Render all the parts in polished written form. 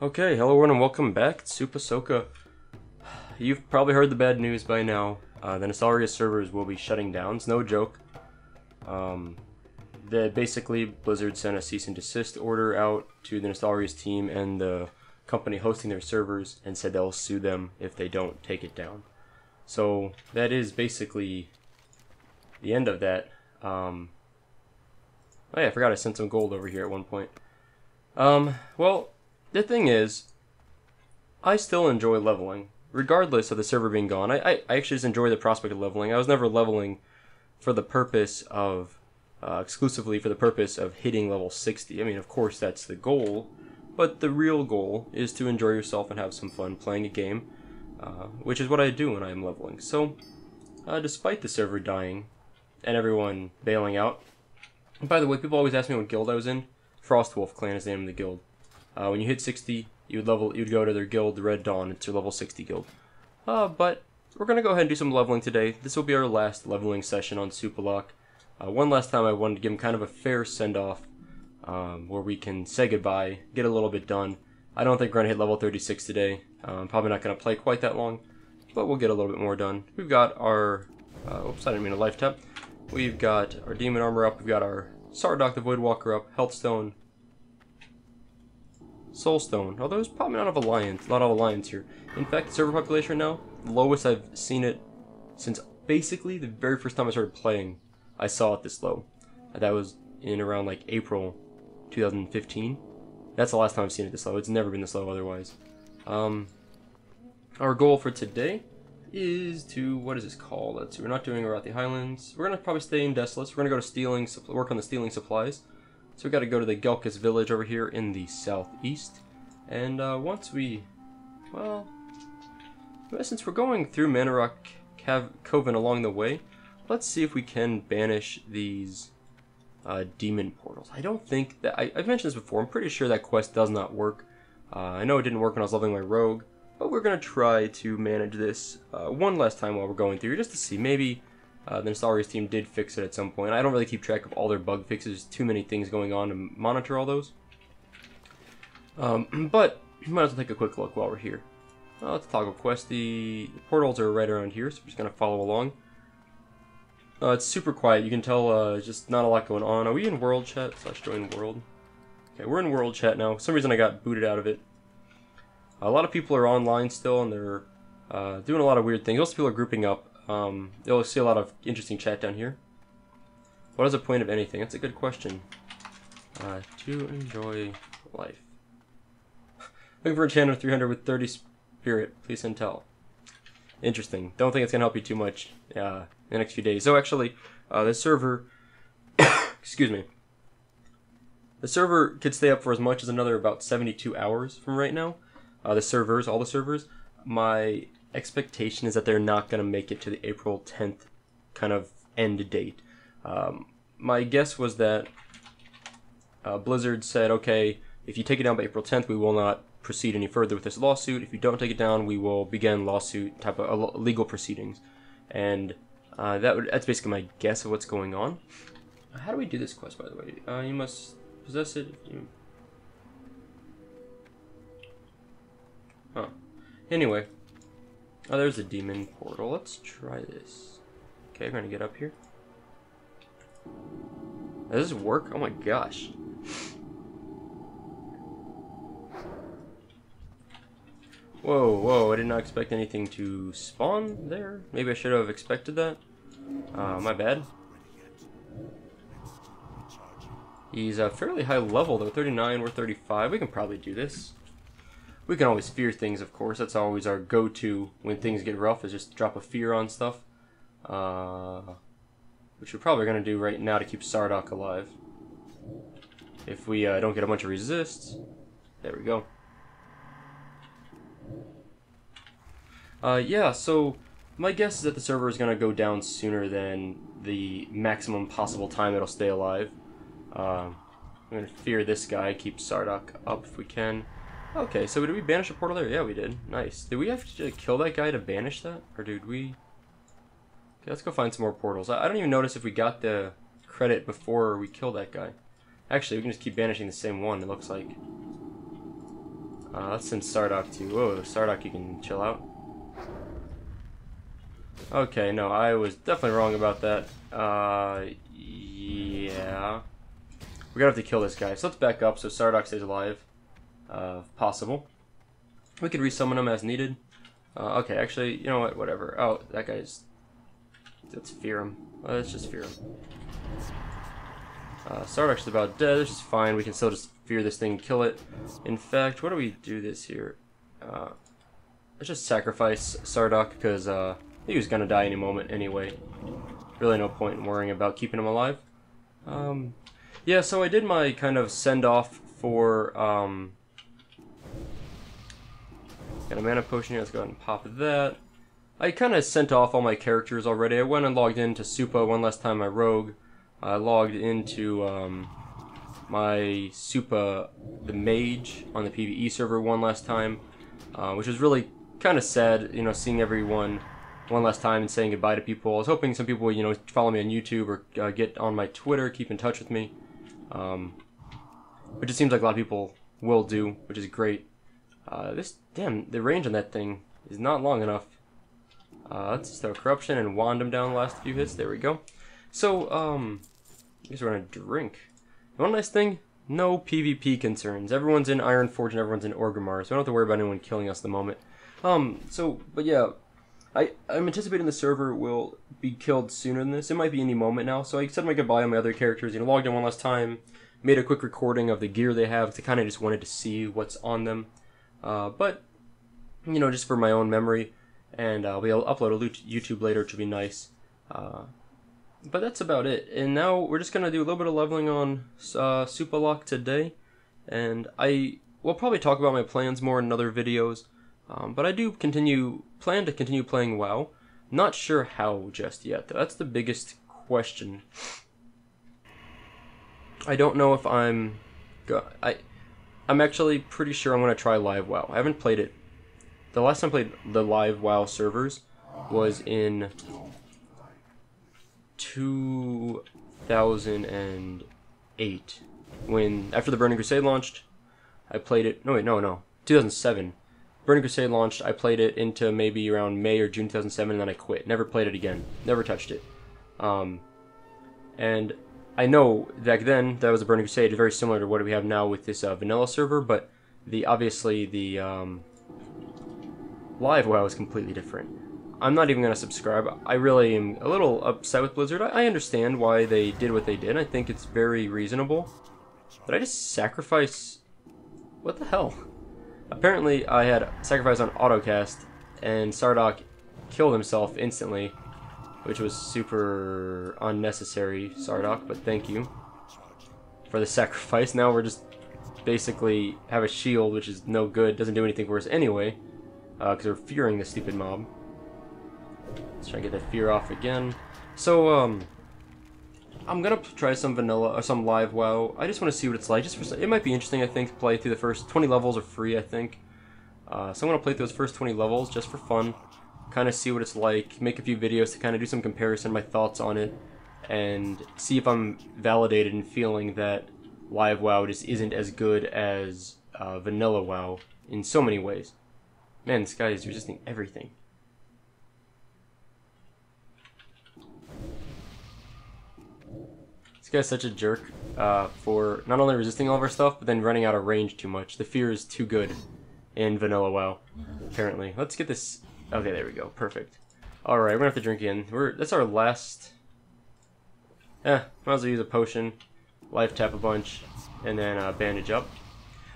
Okay, hello everyone and welcome back. It's SoupaSoka. You've probably heard the bad news by now. The Nostalrius servers will be shutting down. It's no joke. Basically Blizzard sent a cease and desist order out to the Nostalrius team and the company hosting their servers and said they'll sue them if they don't take it down. So that is basically the end of that. Oh yeah, I forgot I sent some gold over here at one point. Well, the thing is, I still enjoy leveling, regardless of the server being gone. I actually just enjoy the prospect of leveling. I was never leveling for the purpose of, exclusively for the purpose of hitting level 60. I mean, of course, that's the goal, but the real goal is to enjoy yourself and have some fun playing a game, which is what I do when I am leveling. So, despite the server dying and everyone bailing out, and by the way, people always ask me what guild I was in. Frostwolf clan is the name of the guild. When you hit 60, you'd go to their guild, the Red Dawn. It's your level 60 guild. But we're gonna go ahead and do some leveling today. This will be our last leveling session on SoupaLock. One last time, I wanted to give him kind of a fair send-off, where we can say goodbye, get a little bit done. I don't think we're gonna hit level 36 today. Probably not gonna play quite that long, but we'll get a little bit more done. We've got our, oops, I didn't mean to life tap. We've got our demon armor up. We've got our Sardock the Voidwalker up, Health Stone, Soulstone, although there's probably not of alliance here. In fact, the server population right now, the lowest I've seen it since basically the very first time I started playing, I saw it this low. That was in around like April 2015. That's the last time I've seen it this low. It's never been this low otherwise. Our goal for today is to, what is this called? Let's see, we're not doing Arathi Highlands. We're going to probably stay in Desolate. We're going to go to stealing, work on the stealing supplies. So we got to go to the Gelkus village over here in the southeast, and once we, well, since we're going through Manorock Coven along the way, let's see if we can banish these demon portals. I don't think that, I've mentioned this before, I'm pretty sure that quest does not work. I know it didn't work when I was leveling my rogue, but we're going to try to manage this one last time while we're going through, just to see, maybe the Nostalrius team did fix it at some point. I don't really keep track of all their bug fixes. There's too many things going on to monitor all those. But we might as well take a quick look while we're here. Let's toggle quest. The portals are right around here, so we're just going to follow along. It's super quiet. You can tell just not a lot going on. Are we in world chat? / join world. Okay, we're in world chat now. For some reason I got booted out of it. A lot of people are online still, and they're doing a lot of weird things. Most people are grouping up. You'll see a lot of interesting chat down here. What is the point of anything? That's a good question. To enjoy life. Looking for a channel 300 with 30 spirit. Please send tell. Interesting. Don't think it's going to help you too much in the next few days. So actually, the server... excuse me. The server could stay up for as much as another about 72 hours from right now. All the servers. My expectation is that they're not going to make it to the April 10th kind of end date. My guess was that Blizzard said, okay, if you take it down by April 10th, we will not proceed any further with this lawsuit. If you don't take it down, we will begin lawsuit type of legal proceedings. And that's basically my guess of what's going on. How do we do this quest, by the way? You must possess it. Huh. Anyway. Oh, there's a demon portal. Let's try this. Okay, we're gonna get up here. Does this work? Oh my gosh. Whoa, I did not expect anything to spawn there. Maybe I should have expected that. My bad. He's a fairly high level though, 39, we're 35. We can probably do this. We can always fear things, of course. That's always our go-to when things get rough, is just drop a fear on stuff. Which we're probably going to do right now to keep Sardock alive. If we don't get a bunch of resists. There we go. Yeah, so my guess is that the server is going to go down sooner than the maximum possible time it'll stay alive. I'm going to fear this guy, keep Sardock up if we can. Okay, so did we banish a portal there? Yeah, we did. Nice. Did we have to kill that guy to banish that? Or did we... Okay, let's go find some more portals. I don't even notice if we got the credit before we killed that guy. Actually, we can just keep banishing the same one, it looks like. Let's send Sardock to... Whoa, Sardock, you can chill out. Okay, no, I was definitely wrong about that. Yeah. We're gonna have to kill this guy. So let's back up so Sardock stays alive. If possible. We could resummon him as needed. Okay, actually, you know what? Whatever. Oh, that guy's... Let's fear him. Let's just fear him. Sardock's about dead. This is fine. We can still just fear this thing and kill it. In fact, what do we do this here? Let's just sacrifice Sardock because he was gonna die any moment anyway. Really no point in worrying about keeping him alive. Yeah, so I did my kind of send-off for... Got a mana potion here. Let's go ahead and pop that. I kind of sent off all my characters already. I went and logged into Soupa one last time, my rogue. I logged into my Soupa, the mage, on the PvE server one last time, which was really kind of sad, you know, seeing everyone one last time and saying goodbye to people. I was hoping some people would, you know, follow me on YouTube or get on my Twitter, keep in touch with me, which it seems like a lot of people will do, which is great. Damn, the range on that thing is not long enough. Let's just throw Corruption and wand him down the last few hits. There we go. So, I guess we're gonna drink. One nice thing, no PvP concerns. Everyone's in Ironforge and everyone's in Orgrimmar, so I don't have to worry about anyone killing us at the moment. But yeah, I'm anticipating the server will be killed sooner than this. It might be any moment now, so I said my goodbye on my other characters. You know, logged in one last time, made a quick recording of the gear they have, to kind of just wanted to see what's on them. But, you know, just for my own memory, and I'll be able to upload a YouTube later, which would be nice. But that's about it. And now we're just going to do a little bit of leveling on SoupaSoka today. And I will probably talk about my plans more in other videos. But I do plan to continue playing WoW. Not sure how just yet, though. That's the biggest question. I don't know if I'm actually pretty sure I'm going to try live WoW. I haven't played it. The last time I played the live WoW servers was in 2008, when after the Burning Crusade launched. I played it. No, 2007. Burning Crusade launched. I played it into maybe around May or June 2007, and then I quit. Never played it again. Never touched it. And I know back then that was a Burning Crusade, very similar to what we have now with this vanilla server, but obviously the live WoW is completely different. I'm not even going to subscribe. I really am a little upset with Blizzard. I understand why they did what they did. I think it's very reasonable. But I just sacrifice... What the hell? Apparently I had sacrifice on autocast, and Sardock killed himself instantly, which was super unnecessary, Sardock, but thank you for the sacrifice. Now we're just basically have a shield, which is no good, doesn't do anything for us anyway, because we're fearing the stupid mob. Let's try and get that fear off again. So, I'm gonna try some vanilla or some live WoW. I just want to see what it's like. It might be interesting, I think, to play through the first 20 levels are free, I think. So I'm gonna play through those first 20 levels just for fun, kind of see what it's like, make a few videos to kind of do some comparison, my thoughts on it, and see if I'm validated in feeling that live WoW just isn't as good as vanilla WoW in so many ways. Man, this guy is resisting everything. This guy's such a jerk for not only resisting all of our stuff, but then running out of range too much. The fear is too good in vanilla WoW, apparently. Let's get this... Okay, there we go. Perfect. Alright, we're gonna have to drink in. That's our last... might as well use a potion, life tap a bunch, and then bandage up.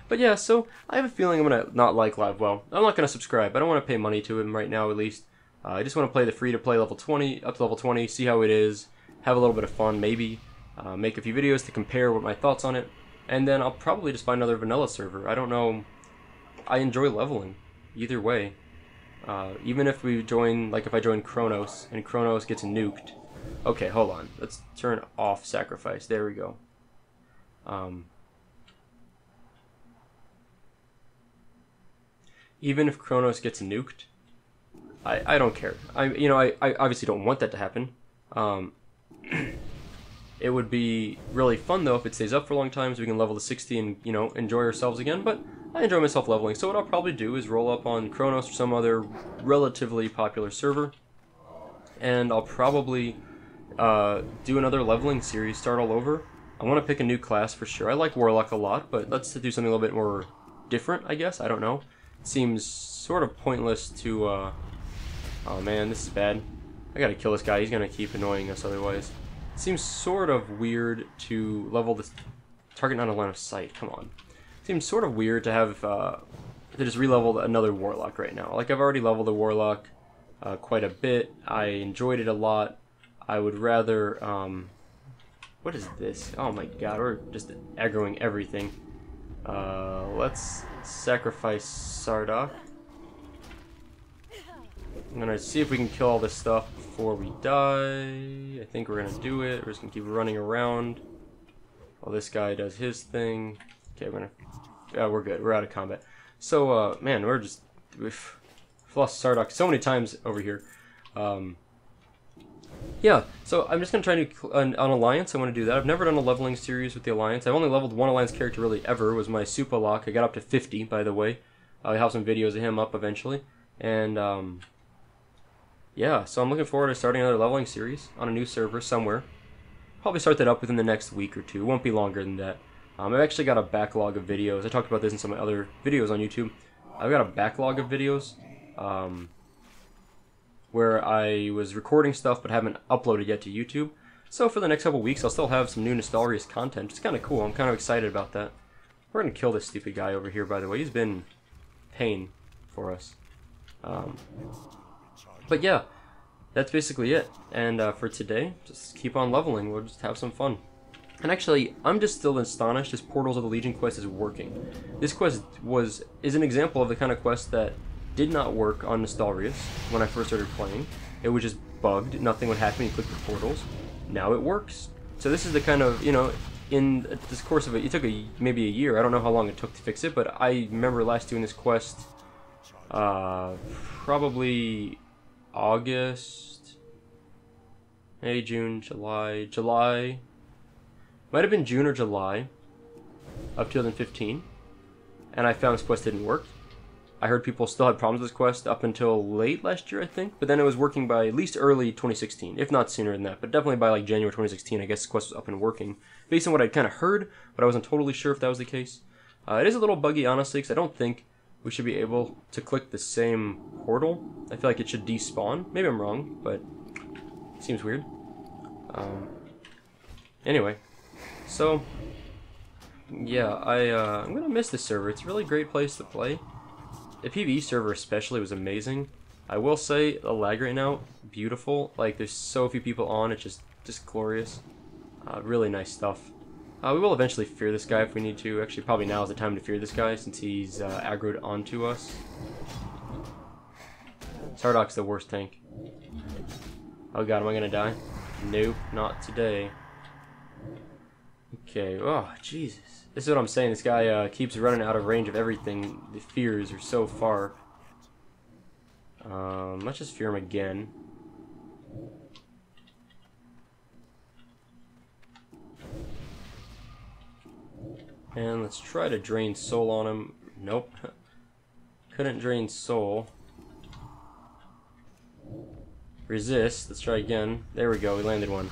But yeah, so I have a feeling I'm gonna not like live WoW. I'm not gonna subscribe. I don't want to pay money to him right now, at least. I just want to play the free-to-play level 20, up to level 20, see how it is, have a little bit of fun, maybe. Make a few videos to compare what my thoughts on it, and then I'll probably just find another vanilla server. I don't know. I enjoy leveling either way. Even if we join, like if I join Kronos and Kronos gets nuked. Okay, hold on. Let's turn off sacrifice. There we go. Even if Kronos gets nuked, I don't care. I obviously don't want that to happen. It would be really fun, though, if it stays up for a long time so we can level to 60 and, you know, enjoy ourselves again, but I enjoy myself leveling. So what I'll probably do is roll up on Kronos or some other relatively popular server, and I'll probably do another leveling series, start all over. I want to pick a new class for sure. I like Warlock a lot, but let's do something a little bit more different, I guess. I don't know. It seems sort of pointless to, oh man, this is bad. I gotta kill this guy. He's gonna keep annoying us otherwise. It seems sort of weird to level this target not in line of sight. Come on. It seems sort of weird to have, to just re-level another Warlock right now. Like, I've already leveled the Warlock quite a bit. I enjoyed it a lot. I would rather, what is this? Oh my god, we're just aggroing everything. Let's sacrifice Sardak. I'm gonna see if we can kill all this stuff before we die. I think we're gonna do it. We're just gonna keep running around while this guy does his thing. Okay, we're good. We're out of combat. So, man, we've lost Sardak so many times over here. Yeah, so I'm just going to try to do an Alliance. I want to do that. I've never done a leveling series with the Alliance. I've only leveled one Alliance character really ever. It was my SoupaSoka. I got up to 50, by the way. I'll have some videos of him up eventually. And, yeah, so I'm looking forward to starting another leveling series on a new server somewhere. Probably start that up within the next week or two. It won't be longer than that. I've actually got a backlog of videos. I talked about this in some of my other videos on YouTube. I've got a backlog of videos. Where I was recording stuff but haven't uploaded yet to YouTube. So for the next couple weeks, I'll still have some new Nostalrius content. It's kind of cool. I'm kind of excited about that. We're going to kill this stupid guy over here, by the way. He's been pain for us. But yeah, that's basically it. And for today, just keep on leveling. We'll just have some fun. And actually, I'm just still astonished this Portals of the Legion quest is working. This quest is an example of the kind of quest that did not work on Nostalrius when I first started playing. It was just bugged. Nothing would happen when you click the portals. Now it works. So this is the kind of, you know, in this course of it took maybe a year. I don't know how long it took to fix it, but I remember last doing this quest probably August, May, June, July. Might have been June or July of 2015. And I found this quest didn't work. I heard people still had problems with this quest up until late last year, I think. But then it was working by at least early 2016, if not sooner than that. But definitely by like January 2016, I guess the quest was up and working. Based on what I'd kind of heard, but I wasn't totally sure if that was the case. It is a little buggy, honestly, because I don't think we should be able to click the same portal. I feel like it should despawn. Maybe I'm wrong, but it seems weird. Anyway, so yeah, I'm gonna miss this server. It's a really great place to play. The PvE server especially was amazing. I will say the lag right now, beautiful. Like there's so few people on, it's just glorious. Really nice stuff. We will eventually fear this guy if we need to. Actually, probably now is the time to fear this guy since he's aggroed onto us. Sardak's the worst tank. Oh god, am I gonna die? Nope, not today. Okay, oh Jesus. This is what I'm saying, this guy keeps running out of range of everything. The fears are so far. Let's just fear him again. And let's try to drain soul on him. Nope. Couldn't drain soul. Resist. Let's try again. There we go, we landed one.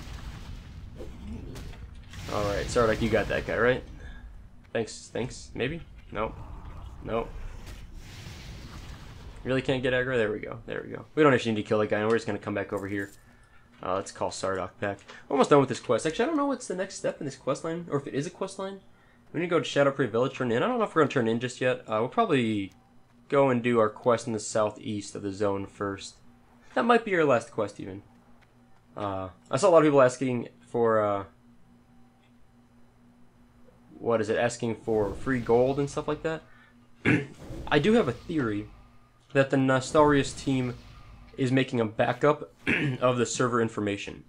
Alright, Sardak, you got that guy, right? Thanks, maybe? Nope. Nope. Really can't get aggro? There we go, We don't actually need to kill that guy, and we're just gonna come back over here. Let's call Sardak back. Almost done with this quest. Actually, I don't know what's the next step in this quest line, or if it is a quest line. We need to go to Shadowprey Village, turn in. I don't know if we're gonna turn in just yet. We'll probably go and do our quest in the southeast of the zone first. That might be our last quest, even. I saw a lot of people asking for, what is it, asking for free gold and stuff like that. I do have a theory that the Nostalrius team is making a backup of the server information.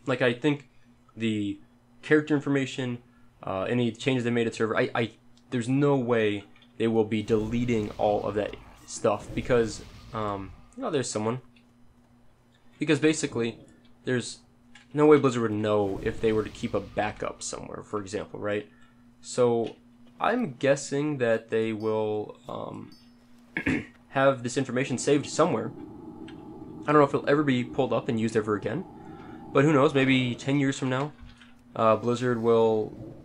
Like, I think the character information, any changes they made at server, there's no way they will be deleting all of that stuff because, oh, there's someone. Because basically, there's no way Blizzard would know if they were to keep a backup somewhere, for example, right? So, I'm guessing that they will have this information saved somewhere. I don't know if it'll ever be pulled up and used ever again, but who knows? Maybe 10 years from now, Blizzard will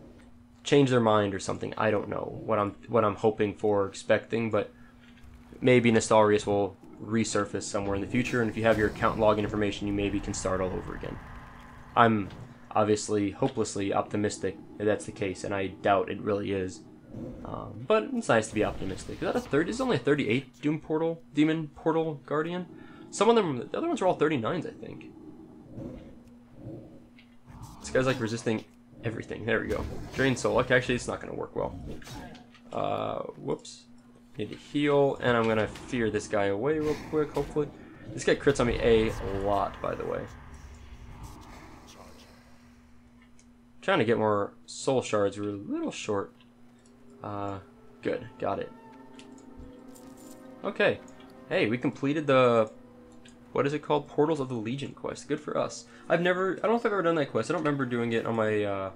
change their mind or something. I don't know what I'm hoping for, expecting, but maybe Nostalrius will resurface somewhere in the future, and if you have your account login information, you maybe can start all over again. I'm obviously hopelessly optimistic that that's the case, and I doubt it really is. But it's nice to be optimistic. Is that a third? Is only a 38 Demon Portal Guardian? Some of them, the other ones are all 39s, I think. This guy's like resisting everything. There we go. Drain Soul. Okay, actually, it's not going to work well. Whoops. Need to heal, and I'm going to fear this guy away real quick, hopefully. This guy crits on me a lot, by the way. Trying to get more soul shards. We're a little short. Good. Got it. Okay. Hey, we completed the... What is it called? Portals of the Legion quest. Good for us. I don't know if I've ever done that quest. I don't remember doing it on my,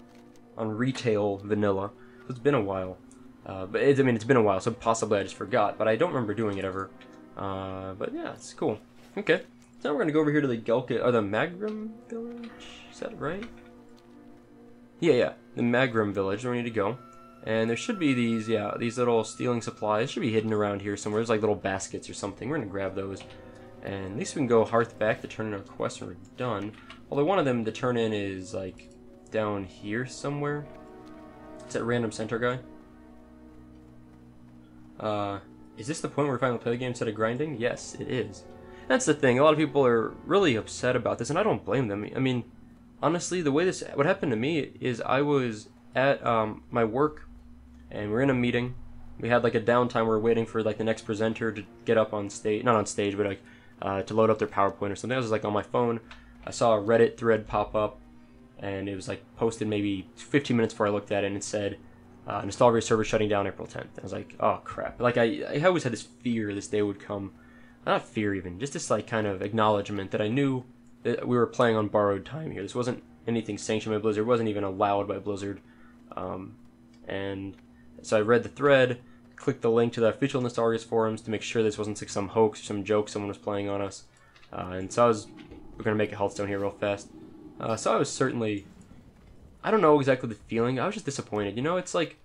on retail vanilla. It's been a while. But it's been a while, so possibly I just forgot. But I don't remember doing it ever. But yeah, it's cool. Okay. So now we're gonna go over here to the Gelka, or the Magrum village? Is that right? Yeah. The Magrum village, where we need to go. And there should be these little stealing supplies. Should be hidden around here somewhere. There's like little baskets or something. We're gonna grab those. And at least we can go Hearth back to turn in our quest when we're done. Although one of them to turn in is like down here somewhere. It's that random center guy. Is this the point where we finally play the game instead of grinding? Yes, it is. That's the thing. A lot of people are really upset about this, and I don't blame them. I mean, honestly, what happened to me is I was at my work, and we're in a meeting. We had like a downtime. We're waiting for like the next presenter to get up on stage, not on stage, but like to load up their PowerPoint or something. I was like on my phone. I saw a Reddit thread pop up, and it was like posted maybe 15 minutes before I looked at it, and it said Nostalrius server shutting down April 10th. I was like, oh crap. Like I always had this fear this day would come. Not fear even, just this like kind of acknowledgement that I knew that we were playing on borrowed time here. This wasn't anything sanctioned by Blizzard. It wasn't even allowed by Blizzard. And so I read the thread, clicked the link to the official Nostalrius forums to make sure this wasn't like some hoax or some joke someone was playing on us. And so we're going to make a healthstone here real fast. So I was certainly, I don't know exactly the feeling. I was just disappointed. You know, it's like,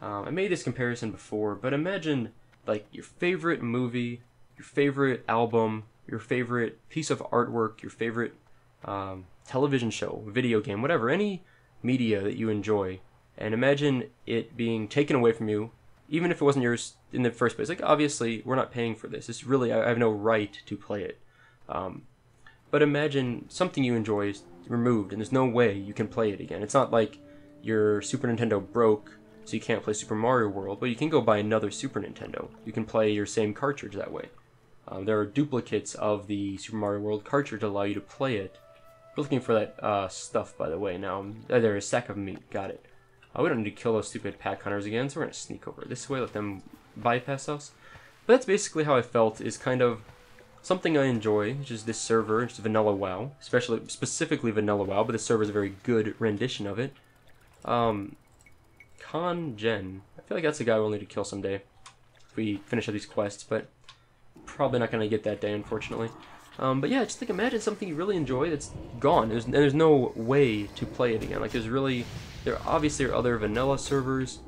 I made this comparison before, but imagine like your favorite movie, your favorite album, your favorite piece of artwork, your favorite television show, video game, whatever, any media that you enjoy, and imagine it being taken away from you, even if it wasn't yours in the first place. Like, obviously, we're not paying for this. It's really, I have no right to play it. But imagine something you enjoy is removed, and there's no way you can play it again. It's not like your Super Nintendo broke, so you can't play Super Mario World, but you can go buy another Super Nintendo. You can play your same cartridge that way. There are duplicates of the Super Mario World cartridge that allow you to play it. We're looking for that stuff, by the way. Now, there is a sack of meat. Got it. We don't need to kill those stupid pack hunters again, so we're going to sneak over this way, let them bypass us. But that's basically how I felt, is kind of something I enjoy, which is this server, which is Vanilla WoW, specifically Vanilla WoW, but this server is a very good rendition of it. Con Gen. I feel like that's the guy we'll need to kill someday if we finish up these quests, but probably not going to get that day, unfortunately. But yeah, just like imagine something you really enjoy that's gone. There's no way to play it again. Like there obviously are other vanilla servers.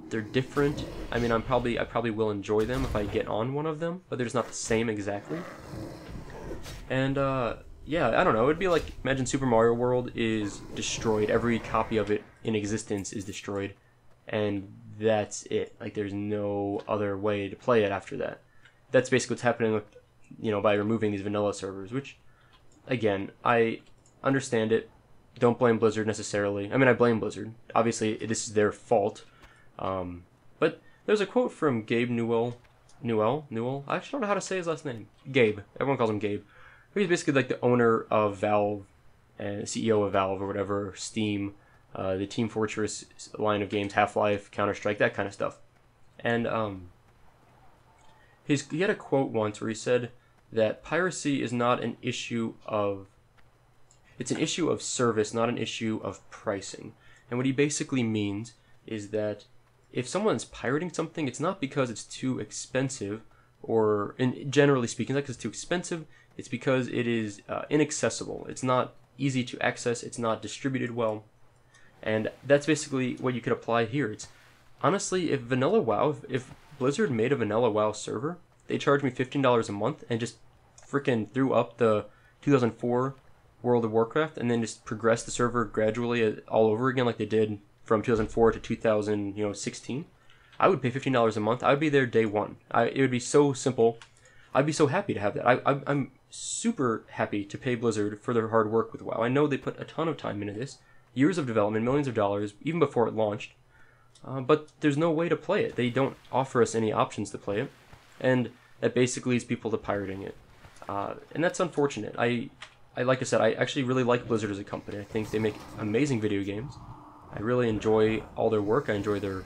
They're different. I mean, I probably will enjoy them if I get on one of them, but they're just not the same exactly. And yeah, I don't know. It'd be like, imagine Super Mario World is destroyed. Every copy of it in existence is destroyed, and that's it. Like, there's no other way to play it after that. That's basically what's happening with, by removing these vanilla servers, which, again, I understand it. Don't blame Blizzard necessarily. I mean, I blame Blizzard. Obviously, this is their fault. But there's a quote from Gabe Newell. I actually don't know how to say his last name. Gabe. Everyone calls him Gabe. He's basically like the owner of Valve and CEO of Valve or whatever, Steam, the Team Fortress line of games, Half-Life, Counter-Strike, that kind of stuff. And he had a quote once where he said that piracy is not an issue of... It's an issue of service, not an issue of pricing. And what he basically means is that if someone's pirating something, it's not because it's too expensive, or generally speaking, it's not because it's too expensive. It's because it is inaccessible. It's not easy to access. It's not distributed well, and that's basically what you could apply here. It's honestly, if Vanilla WoW, if Blizzard made a Vanilla WoW server, they charged me $15 a month and just freaking threw up the 2004 World of Warcraft, and then just progressed the server gradually all over again, like they did from 2004 to 2016. I would pay $15 a month. I would be there day one. It would be so simple. I'd be so happy to have that. I'm super happy to pay Blizzard for their hard work with WoW. I know they put a ton of time into this, years of development, millions of dollars, even before it launched. But there's no way to play it. They don't offer us any options to play it, and that basically leads people to pirating it. And that's unfortunate. Like I said, I actually really like Blizzard as a company. I think they make amazing video games. I really enjoy all their work. I enjoy their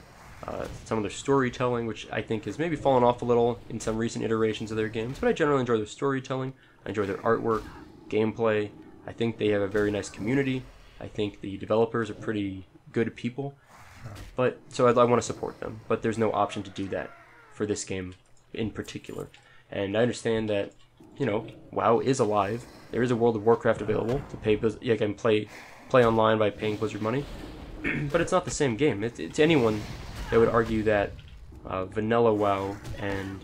some of their storytelling, which I think has maybe fallen off a little in some recent iterations of their games, but I generally enjoy their storytelling. I enjoy their artwork, gameplay. I think they have a very nice community. I think the developers are pretty good people. So I want to support them, but there's no option to do that for this game in particular. And I understand that, WoW is alive. There is a World of Warcraft available to pay. You can play online by paying Blizzard money, but it's not the same game. It's anyone that would argue that Vanilla WoW and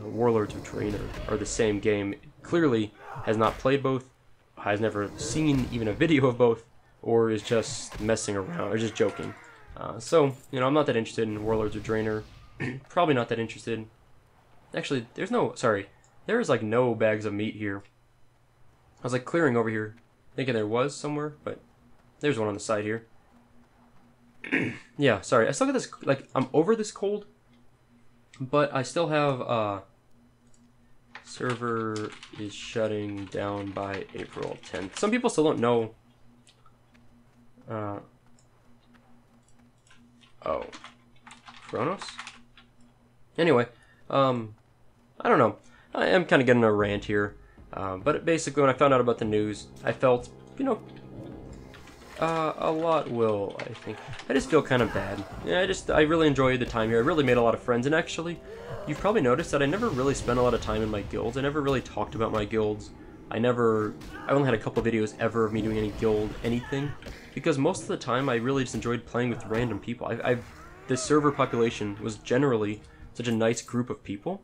Warlords of Draenor are the same game. Clearly has not played both, has never seen even a video of both, or is just messing around or just joking. So, I'm not that interested in Warlords of Draenor. Probably not that interested. Actually, there's like no bags of meat here. I was like clearing over here, thinking there was somewhere, but there's one on the side here. Yeah, sorry. I still got this, I'm over this cold, but I still have, server is shutting down by April 10th. Some people still don't know, oh, Kronos? Anyway, I don't know. I am kind of getting a rant here, but basically when I found out about the news, I felt, a lot will, I think. I just feel kind of bad. Yeah, I really enjoyed the time here. I really made a lot of friends, and actually, you've probably noticed that I never really spent a lot of time in my guilds. I never really talked about my guilds. I only had a couple videos ever of me doing any guild anything, because most of the time I really just enjoyed playing with random people. The server population was generally such a nice group of people,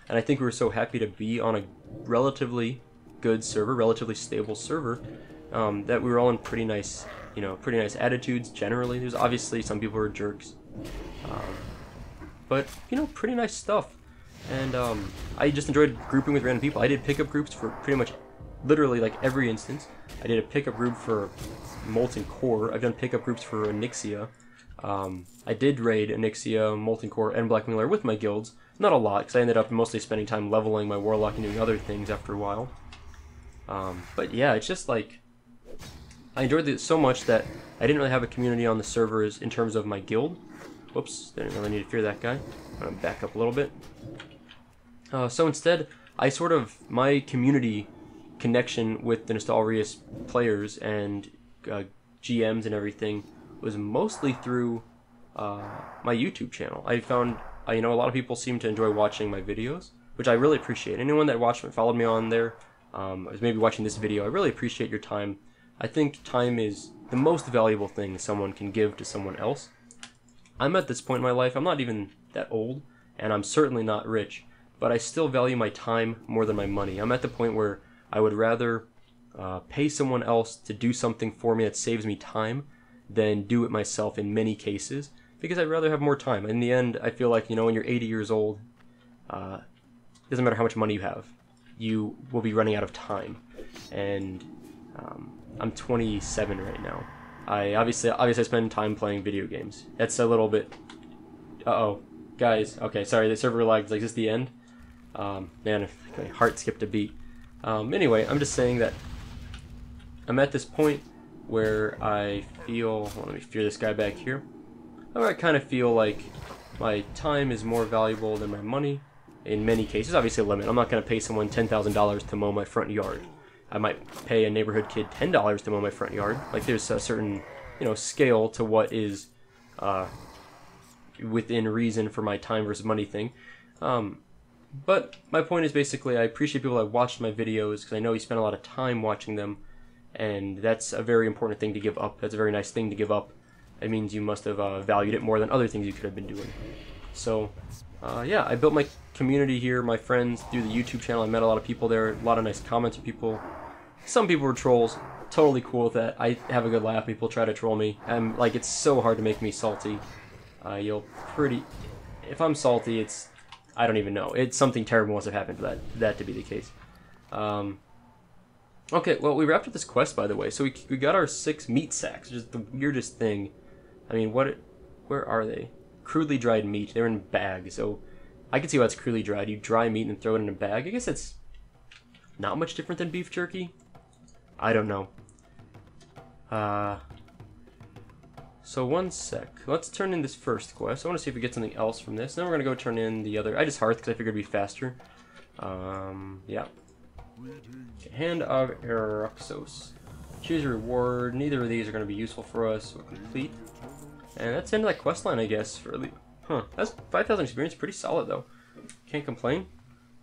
and I think we were so happy to be on a relatively good server, relatively stable server, that we were all in pretty nice attitudes generally. There's obviously some people who are jerks, but pretty nice stuff. And I just enjoyed grouping with random people. I did pickup groups for pretty much literally like every instance. I did a pickup group for Molten Core. I've done pickup groups for Onyxia. I did raid Onyxia, Molten Core, and Black Miller with my guilds. Not a lot, because I ended up mostly spending time leveling my Warlock and doing other things after a while. But yeah, it's just like, I enjoyed it so much that I didn't really have a community on the servers in terms of my guild. Whoops, didn't really need to fear that guy. I'm going to back up a little bit. So instead, my community connection with the Nostalrius players and GMs and everything was mostly through my YouTube channel. I found, a lot of people seem to enjoy watching my videos, which I really appreciate. Anyone that followed me on there, is maybe watching this video, I really appreciate your time. I think time is the most valuable thing someone can give to someone else. I'm at this point in my life, I'm not even that old, and I'm certainly not rich, but I still value my time more than my money. I'm at the point where I would rather pay someone else to do something for me that saves me time than do it myself in many cases, because I'd rather have more time. In the end, I feel like, when you're 80 years old, it doesn't matter how much money you have, you will be running out of time. And I'm 27 right now. I obviously spend time playing video games. That's a little bit... Uh-oh. Guys, okay, sorry, the server lagged. Like, is this the end? Man, my heart skipped a beat. Anyway, I'm just saying that I'm at this point where I feel... Well, let me fear this guy back here. Where I kind of feel like my time is more valuable than my money in many cases. Obviously a limit. I'm not going to pay someone $10,000 to mow my front yard. I might pay a neighborhood kid $10 to mow my front yard. Like, there's a certain, scale to what is within reason for my time versus money thing. But my point is basically I appreciate people that watched my videos because I know you spent a lot of time watching them, and that's a very important thing to give up. That's a very nice thing to give up. It means you must have valued it more than other things you could have been doing. So, yeah, I built my community here, my friends, through the YouTube channel. I met a lot of people there, a lot of nice comments from people. Some people were trolls. Totally cool with that. I have a good laugh. People try to troll me. Like, it's so hard to make me salty. If I'm salty, it's, I don't even know. It's something terrible must have happened for that to be the case. Okay, well, we wrapped up this quest, by the way. So we got our 6 meat sacks, which is the weirdest thing. I mean, where are they? Crudely dried meat. They're in bags, so I can see why it's crudely dried. You dry meat and throw it in a bag. I guess it's not much different than beef jerky. I don't know. So one sec. Let's turn in this first quest. I want to see if we get something else from this. Then we're going to go turn in the other. I just hearth because I figured it'd be faster. Yeah. Okay, Hand of Eroxos. Choose a reward. Neither of these are going to be useful for us. We'll complete. And that's the end of that quest line, I guess. That's 5,000 experience. Pretty solid, though. Can't complain.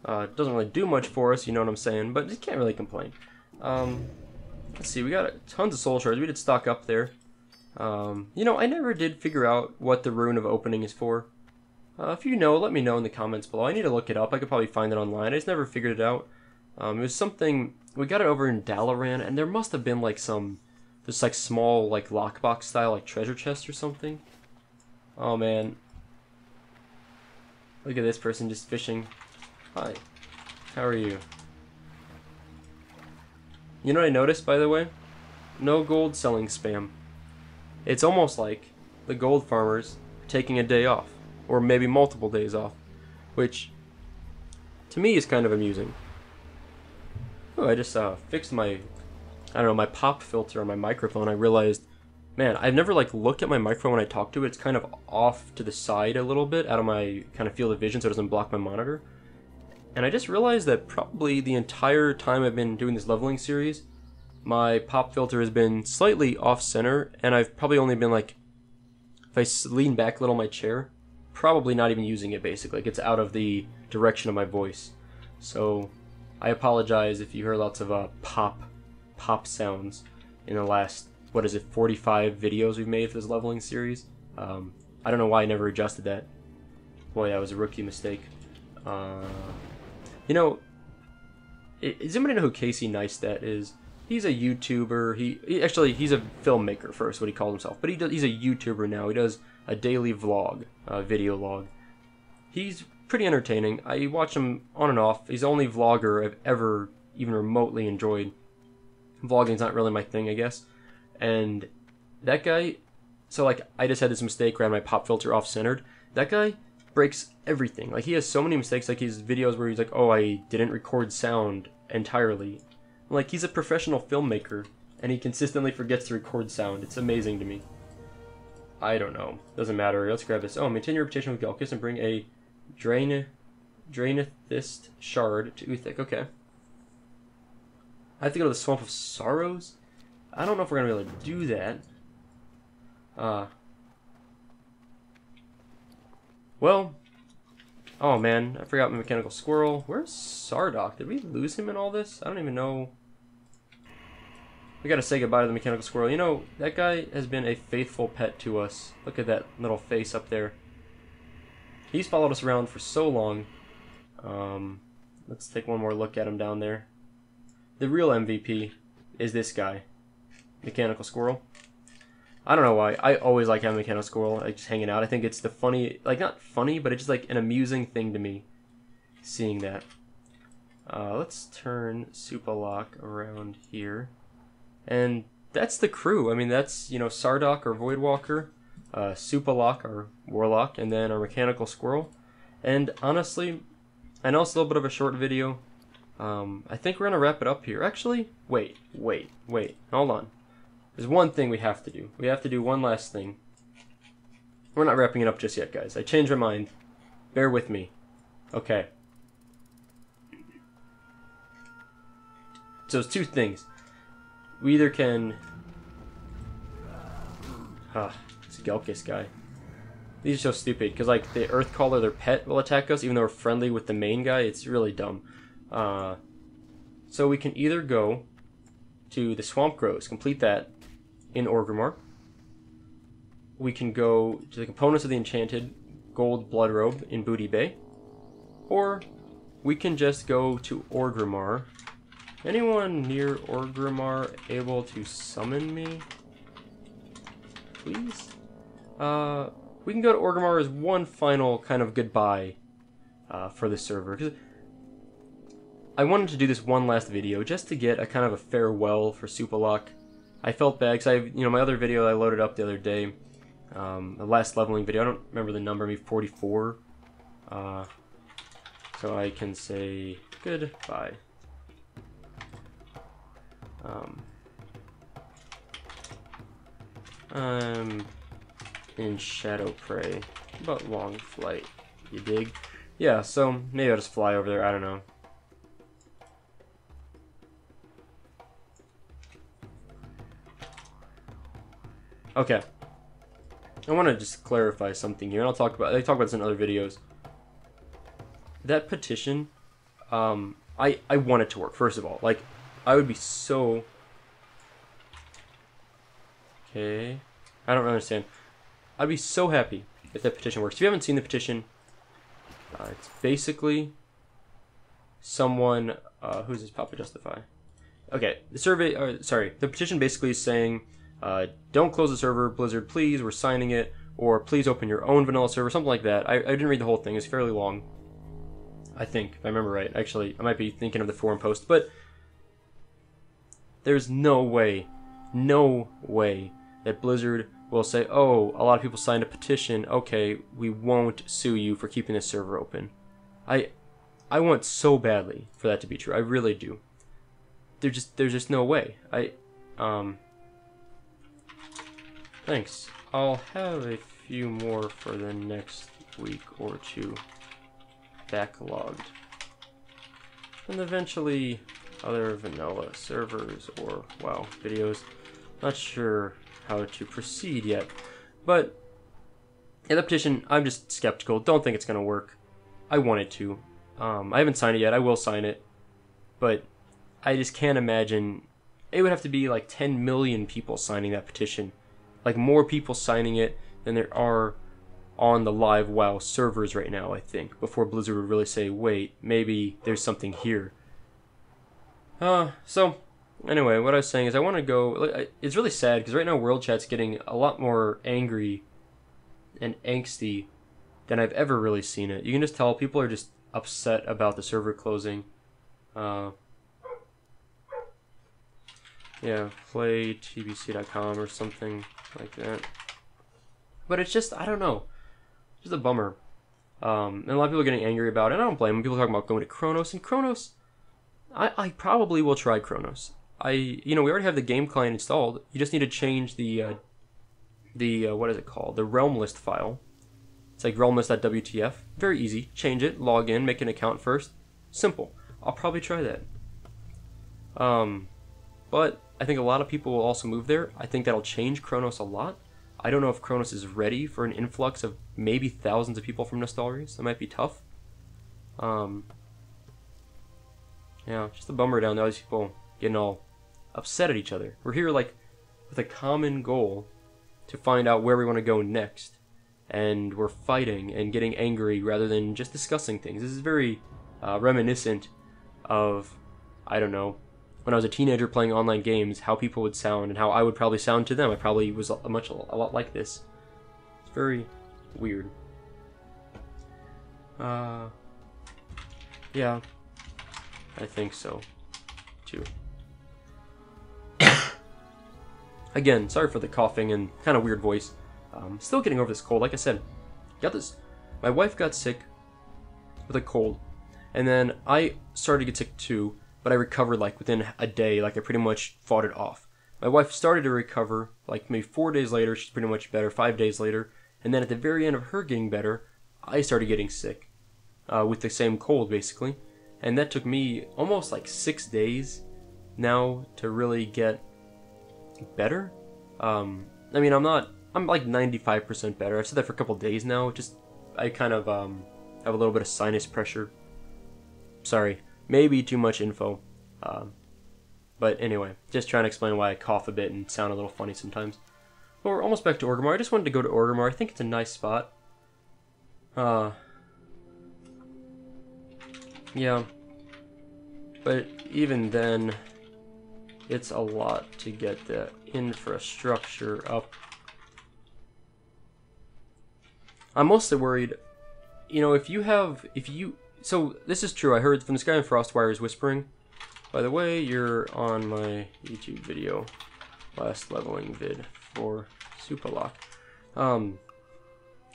It doesn't really do much for us, you know what I'm saying, but you can't really complain. Let's see, we got tons of soul shards. We did stock up there. You know, I never did figure out what the rune of opening is for. If you know, let me know in the comments below. I need to look it up. I could probably find it online. I just never figured it out. It was something, we got it over in Dalaran, and there must have been like this like small like lockbox style like treasure chest or something. Oh man. Look at this person just fishing. Hi. How are you? You know what I noticed, by the way? No gold selling spam. It's almost like the gold farmers are taking a day off, or maybe multiple days off, which to me is kind of amusing. Oh, I just fixed my, I don't know, my pop filter on my microphone. I realized, man, I've never like looked at my microphone when I talk to it. It's kind of off to the side a little bit, out of my kind of field of vision, so it doesn't block my monitor. And I just realized that probably the entire time I've been doing this leveling series, my pop filter has been slightly off-center, and I've probably only been like, if I lean back a little in my chair, probably not even using it, basically. It gets out of the direction of my voice. So I apologize if you heard lots of pop sounds in the last, 45 videos we've made for this leveling series. I don't know why I never adjusted that. Boy, that was a rookie mistake. You know, does anybody know who Casey Neistat is? He's a YouTuber. He's a filmmaker first, what he calls himself. But he's a YouTuber now. He does a daily vlog, video log. He's pretty entertaining. I watch him on and off. He's the only vlogger I've ever even remotely enjoyed. Vlogging's not really my thing, I guess. And that guy, so like I just had this mistake where I had my pop filter off-centered. That guy breaks everything. Like, he has so many mistakes, like his videos where he's like, oh, I didn't record sound entirely. Like, he's a professional filmmaker, and he consistently forgets to record sound. It's amazing to me. I don't know. Doesn't matter. Let's grab this. Oh, maintain your reputation with Galkus and bring a Draenithist shard to Uthik. Okay. I have to go to the Swamp of Sorrows? I don't know if we're going to be able to do that. Well, oh man, I forgot my mechanical squirrel. Where's Sardok? Did we lose him in all this? I don't even know. We gotta say goodbye to the mechanical squirrel. You know, that guy has been a faithful pet to us. Look at that little face up there. He's followed us around for so long. Let's take one more look at him down there. The real MVP is this guy, mechanical squirrel. I don't know why. I always like having a mechanical squirrel, like just hanging out. I think it's the funny, like not funny, but it's just like an amusing thing to me, seeing that. Let's turn SoupaSoka around here. And that's the crew. I mean, that's, you know, Sardok or Voidwalker, SoupaSoka or Warlock, and then our mechanical squirrel. And honestly, I know it's a little bit of a short video. I think we're going to wrap it up here. Actually, wait. Hold on. There's one thing we have to do. We have to do one last thing. We're not wrapping it up just yet, guys. I changed my mind. Bear with me. Okay. So there's two things. We either can... it's a Gelkis guy. These are so stupid, because like the Earthcaller, their pet, will attack us even though we're friendly with the main guy. It's really dumb. So we can either go to the Swamp Groves, complete that in Orgrimmar. We can go to the components of the Enchanted Gold Blood Robe in Booty Bay. Or we can just go to Orgrimmar. Anyone near Orgrimmar able to summon me? Please? We can go to Orgrimmar as one final kind of goodbye for the server. 'Cause I wanted to do this one last video just to get a kind of a farewell for SoupaSoka. I felt bad because my other video I loaded up the other day, the last leveling video, I don't remember the number, maybe 44. So I can say goodbye. I'm in Shadow Prey, but long flight, you dig? Yeah, so maybe I'll just fly over there, I don't know. Okay. I want to just clarify something here, and I talk about this in other videos. That petition, I want it to work, first of all. Like, I would be so... Okay. I don't understand. I'd be so happy if that petition works. If you haven't seen the petition, it's basically someone... who's this Papa Justify? Okay, the petition basically is saying... don't close the server, Blizzard, please, we're signing it, or please open your own vanilla server, something like that. I didn't read the whole thing, it's fairly long, I think, if I remember right. Actually, I might be thinking of the forum post, but there's no way that Blizzard will say, oh, a lot of people signed a petition, okay, we won't sue you for keeping this server open. I want so badly for that to be true, I really do. There's just no way. Thanks. I'll have a few more for the next week or two backlogged. And eventually other vanilla servers or WoW videos. Not sure how to proceed yet. But yeah, the petition, I'm just skeptical. Don't think it's going to work. I want it to. I haven't signed it yet. I will sign it. But I just can't imagine. It would have to be like 10 million people signing that petition. Like, more people signing it than there are on the live WoW servers right now, I think, before Blizzard would really say, wait, maybe there's something here. So, anyway, what I was saying is I want to go... It's really sad, because right now World Chat's getting a lot more angry and angsty than I've ever really seen it. You can just tell people are just upset about the server closing. Yeah, play tbc.com or something like that. But it's just, I don't know. It's just a bummer. And a lot of people are getting angry about it. And I don't blame them. People are talking about going to Chronos. And Chronos, I probably will try Chronos. We already have the game client installed. You just need to change the what is it called? The realm list file. It's like realmlist.wtf. Very easy. Change it, log in, make an account first. Simple. I'll probably try that. But I think a lot of people will also move there. I think that'll change Chronos a lot. I don't know if Chronos is ready for an influx of maybe thousands of people from Nostalrius. That might be tough. Yeah, just a bummer down there. All these people getting all upset at each other. We're here like with a common goal to find out where we want to go next. And we're fighting and getting angry rather than just discussing things. This is very reminiscent of, I don't know, when I was a teenager playing online games, how people would sound and how I would probably sound to them. I probably was a lot like this. It's very weird. Yeah, I think so, too. Again, sorry for the coughing and kind of weird voice. Still getting over this cold. Like I said, my wife got sick with a cold, and then I started to get sick too. But I recovered like within a day, like I pretty much fought it off. My wife started to recover, like maybe 4 days later, she's pretty much better, 5 days later. And then at the very end of her getting better, I started getting sick with the same cold, basically. And that took me almost like 6 days now to really get better. I mean, I'm not I'm like 95% better. I've said that for a couple days now. Just I kind of have a little bit of sinus pressure. Sorry, maybe too much info. But anyway, just trying to explain why I cough a bit and sound a little funny sometimes. Well, we're almost back to Orgrimmar. I just wanted to go to Orgrimmar. I think it's a nice spot. Yeah. But even then, it's a lot to get the infrastructure up. I'm mostly worried, you know, so this is true, I heard from this guy in Frostwire's whispering. By the way, you're on my YouTube video, last leveling vid for SoupaSoka.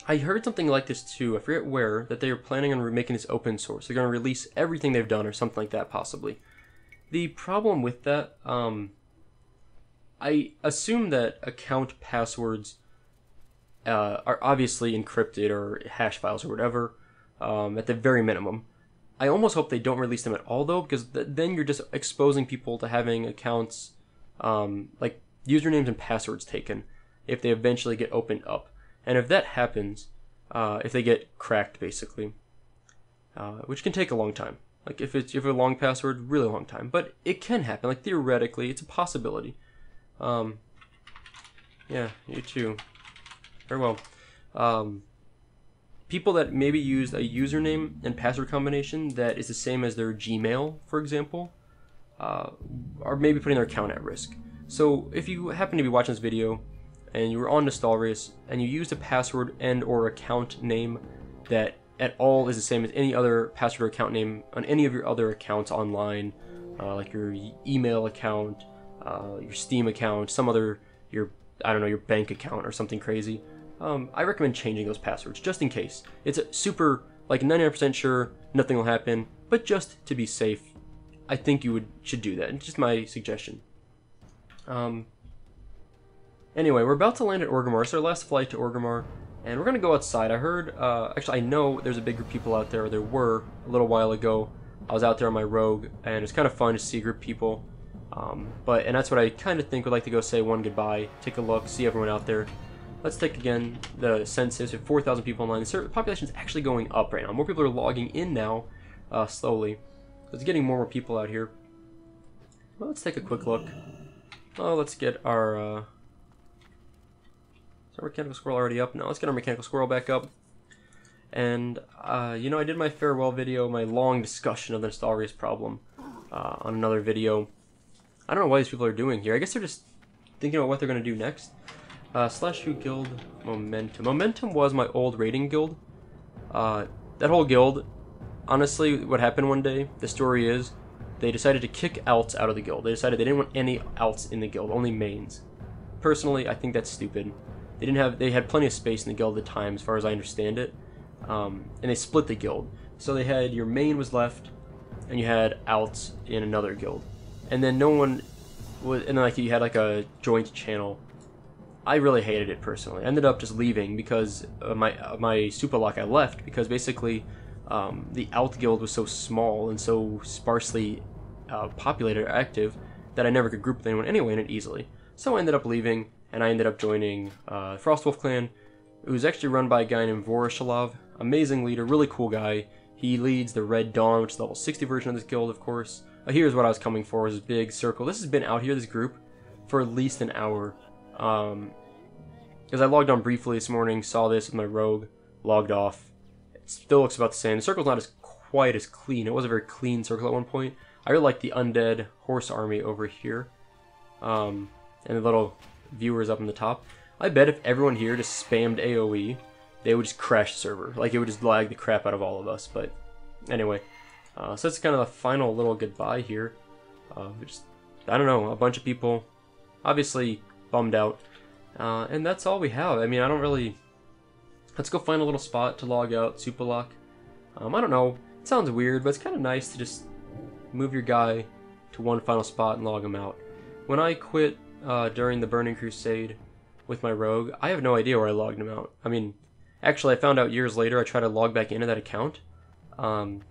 I heard something like this too, I forget where, that they are planning on making this open source. They're going to release everything they've done or something like that, possibly. The problem with that, I assume that account passwords are obviously encrypted or hash files or whatever, at the very minimum. I almost hope they don't release them at all though, because then you're just exposing people to having accounts, like usernames and passwords taken, if they eventually get opened up. And if that happens, if they get cracked basically, which can take a long time. Like if you have a long password, really long time, but it can happen. Like theoretically, it's a possibility. Yeah, you too. Very well. People that maybe used a username and password combination that is the same as their Gmail, for example, are maybe putting their account at risk. So if you happen to be watching this video and you were on Nostalrius and you used a password and or account name that at all is the same as any other password or account name on any of your other accounts online, like your email account, your Steam account, some other, I don't know, your bank account or something crazy, I recommend changing those passwords just in case. It's a super, like 99% sure nothing will happen, but just to be safe, I think you should do that. It's just my suggestion. Anyway, we're about to land at Orgrimmar. It's our last flight to Orgrimmar, and we're gonna go outside. I heard, actually I know there's a big group of people out there, or there were a little while ago. I was out there on my rogue, and it's kind of fun to see a group of people. And that's what I kind of think would like to go say one goodbye, take a look, see everyone out there. Let's take again the census. We have 4,000 people online. The population is actually going up right now. More people are logging in now, slowly. It's getting more people out here. Well, let's take a quick look. Oh, let's get our... is our mechanical squirrel already up? No, let's get our mechanical squirrel back up. And, you know, I did my farewell video, my long discussion of the Nostalrius problem on another video. I don't know what these people are doing here. I guess they're just thinking about what they're going to do next. /U guild Momentum. Momentum was my old raiding guild. That whole guild, honestly, what happened one day, the story is, they decided to kick alts out of the guild. They decided they didn't want any alts in the guild, only mains. Personally, I think that's stupid. They had plenty of space in the guild at the time, as far as I understand it. And they split the guild. So they had, your main was left, and you had alts in another guild. And then no one was, and then like you had like a joint channel. I really hated it personally. I ended up just leaving because my SoupaSoka I left because basically the alt guild was so small and so sparsely populated or active that I never could group with anyone anyway in it easily. So I ended up leaving and I ended up joining Frostwolf clan. It was actually run by a guy named Voroshalov, amazing leader, really cool guy. He leads the Red Dawn, which is the level 60 version of this guild, of course. Here's what I was coming for, is this big circle. This has been out here, this group, for at least an hour. Because I logged on briefly this morning, saw this with my rogue, logged off. It still looks about the same. The circle's not quite as clean. It was a very clean circle at one point. I really like the undead horse army over here. And the little viewers up on the top. I bet if everyone here just spammed AoE, they would just crash the server. Like, it would just lag the crap out of all of us. But anyway, so that's kind of the final little goodbye here. I don't know, a bunch of people obviously bummed out. And that's all we have. I mean, I don't really... Let's go find a little spot to log out SoupaSoka. I don't know. It sounds weird, but it's kind of nice to just move your guy to one final spot and log him out. When I quit during the Burning Crusade with my rogue, I have no idea where I logged him out. I mean, actually, I found out years later. I tried to log back into that account. Found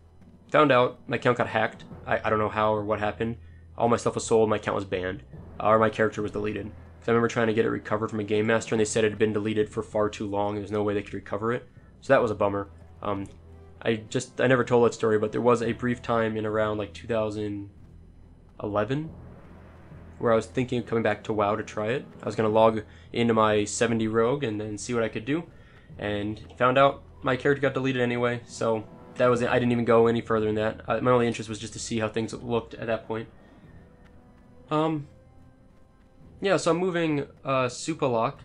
out my account got hacked. I don't know how or what happened. All my stuff was sold. My account was banned. Or my character was deleted. because I remember trying to get it recovered from a game master, and they said it had been deleted for far too long. There's no way they could recover it, so that was a bummer. I never told that story, but there was a brief time in around like 2011 where I was thinking of coming back to WoW to try it. I was going to log into my 70 rogue and then see what I could do, and found out my character got deleted anyway, so that was it. I didn't even go any further than that. My only interest was just to see how things looked at that point. Yeah, so I'm moving SoupaSoka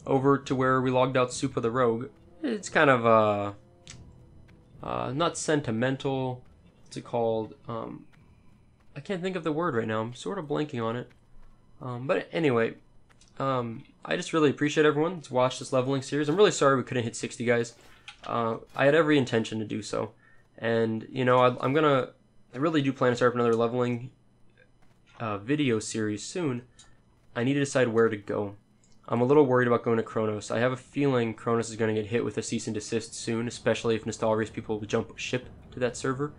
over to where we logged out Soupa the Rogue. It's kind of not sentimental. What's it called? I can't think of the word right now. I'm sort of blanking on it. But anyway, I just really appreciate everyone that's watched this leveling series. I'm really sorry we couldn't hit 60, guys. I had every intention to do so. And, you know, I really do plan to start up another leveling video series soon. I need to decide where to go. I'm a little worried about going to Kronos. I have a feeling Kronos is going to get hit with a cease and desist soon, especially if Nostalrius people jump ship to that server.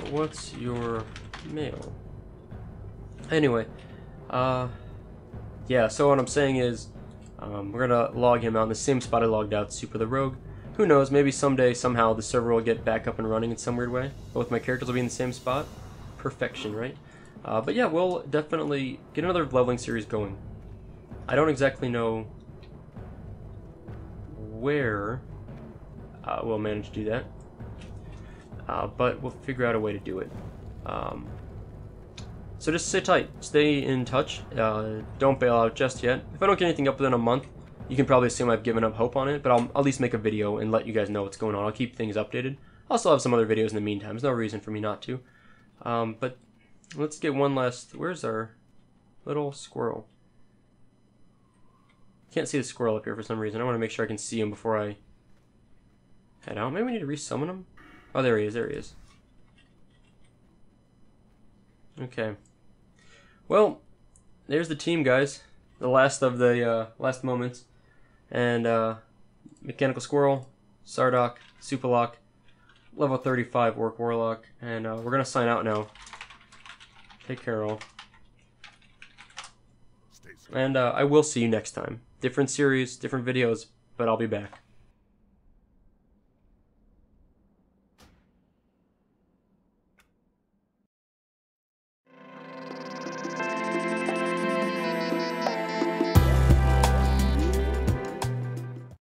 What's your mail? Anyway, yeah, so what I'm saying is, we're gonna log him out in the same spot I logged out Soupa the Rogue. Who knows, maybe someday, somehow, the server will get back up and running in some weird way. Both my characters will be in the same spot. Perfection, right? But yeah, we'll definitely get another leveling series going. I don't exactly know where we'll manage to do that. But we'll figure out a way to do it. So just sit tight, stay in touch, don't bail out just yet. If I don't get anything up within a month, you can probably assume I've given up hope on it, but I'll at least make a video and let you guys know what's going on. I'll keep things updated. I'll still have some other videos in the meantime. There's no reason for me not to. But let's get one last... Where's our little squirrel? Can't see the squirrel up here for some reason. I want to make sure I can see him before I head out. Maybe we need to resummon him? Oh, there he is. There he is. Okay. Well, there's the team, guys. The last of the last moments. And Mechanical Squirrel, Sardoc, SoupaSoka, level 35 Orc Warlock, and we're gonna sign out now. Take care, all. And I will see you next time. Different series, different videos, but I'll be back.